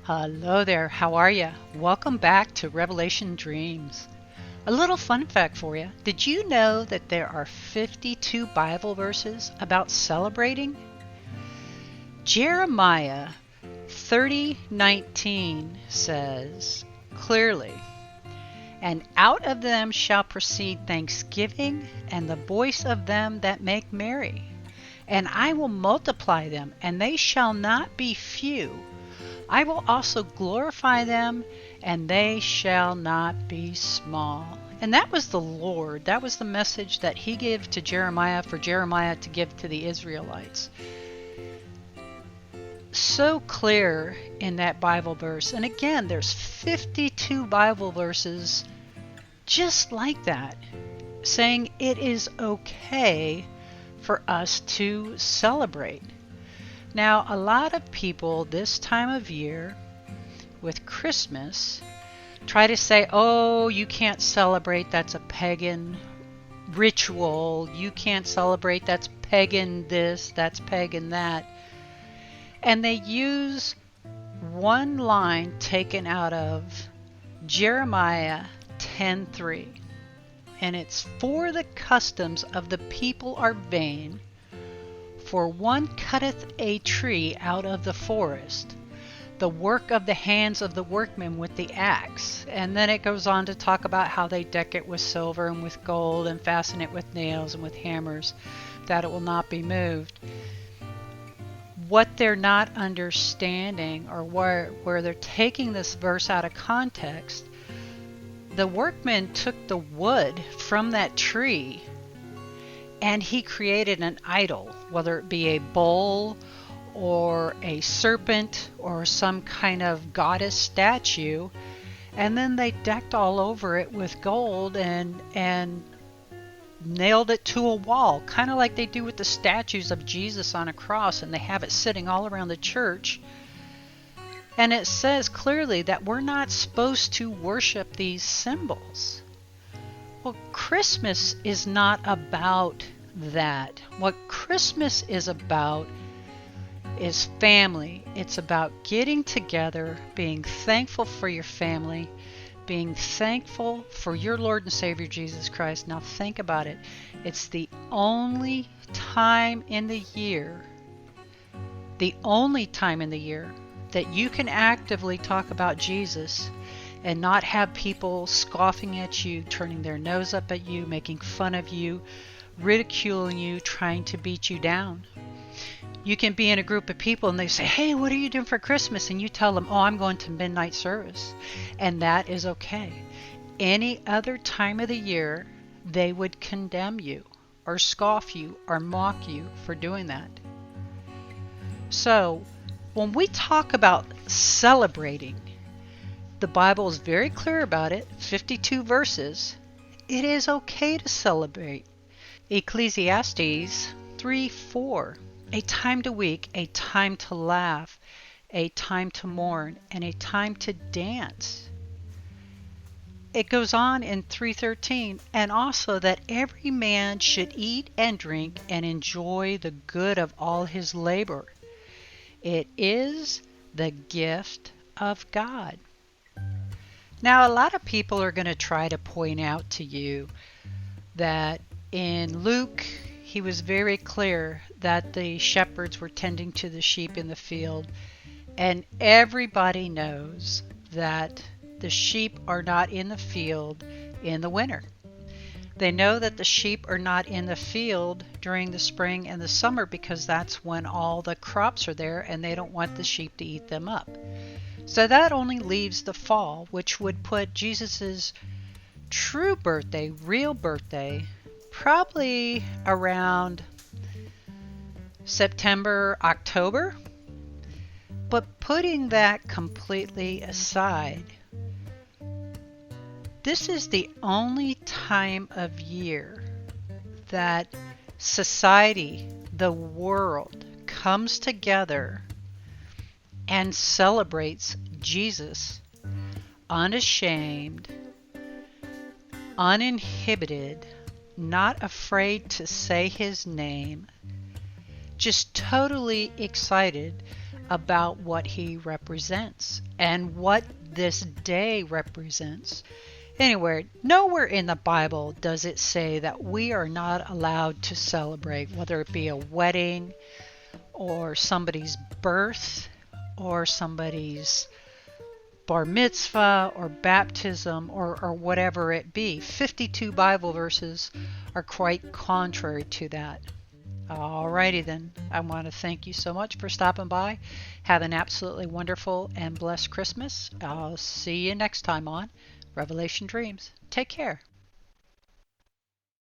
Hello there, how are you? Welcome back to Revelation Dreams. A little fun fact for you. Did you know that there are 52 Bible verses about celebrating? Jeremiah 30:19 says clearly, "And out of them shall proceed thanksgiving and the voice of them that make merry. And I will multiply them, and they shall not be few. I will also glorify them, and they shall not be small." And that was the Lord. That was the message that he gave to Jeremiah for Jeremiah to give to the Israelites. So clear in that Bible verse. And again, there's 52 Bible verses just like that, saying it is okay for us to celebrate. Now, a lot of people this time of year with Christmas try to say, oh, you can't celebrate, that's a pagan ritual. You can't celebrate, that's pagan this, that's pagan that. And they use one line taken out of Jeremiah 10:3. And it's, "For the customs of the people are vain, for one cutteth a tree out of the forest, the work of the hands of the workmen with the axe." And then it goes on to talk about how they deck it with silver and with gold and fasten it with nails and with hammers, that it will not be moved. What they're not understanding, or where they're taking this verse out of context, the workman took the wood from that tree and he created an idol, whether it be a bull or a serpent or some kind of goddess statue, and then they decked all over it with gold and nailed it to a wall, kind of like they do with the statues of Jesus on a cross, and they have it sitting all around the church. And it says clearly that we're not supposed to worship these symbols. Well, Christmas is not about that. What Christmas is about is family. It's about getting together, being thankful for your family, being thankful for your Lord and Savior Jesus Christ. Now think about it. It's the only time in the year that you can actively talk about Jesus and not have people scoffing at you, turning their nose up at you, making fun of you, ridiculing you, trying to beat you down. You can be in a group of people and they say, "Hey, what are you doing for Christmas?" And you tell them, "Oh, I'm going to midnight service." And that is okay. Any other time of the year, they would condemn you or scoff you or mock you for doing that. So when we talk about celebrating, the Bible is very clear about it, 52 verses. It is okay to celebrate. Ecclesiastes 3:4, "A time to weep, a time to laugh, a time to mourn, and a time to dance." It goes on in 3:13, "And also that every man should eat and drink and enjoy the good of all his labor. It is the gift of God." Now, a lot of people are going to try to point out to you that in Luke, he was very clear that the shepherds were tending to the sheep in the field, and everybody knows that the sheep are not in the field in the winter. They know that the sheep are not in the field during the spring and the summer because that's when all the crops are there and they don't want the sheep to eat them up. So that only leaves the fall, which would put Jesus's true birthday, real birthday, probably around September, October. But putting that completely aside, this is the only time of year that society, the world, comes together and celebrates Jesus unashamed, uninhibited, not afraid to say his name, just totally excited about what he represents and what this day represents. Anyway, nowhere in the Bible does it say that we are not allowed to celebrate, whether it be a wedding or somebody's birth or somebody's bar mitzvah or baptism or whatever it be. 52 Bible verses are quite contrary to that. Alrighty then, I want to thank you so much for stopping by. Have an absolutely wonderful and blessed Christmas. I'll see you next time on Revelation Dreams. Take care.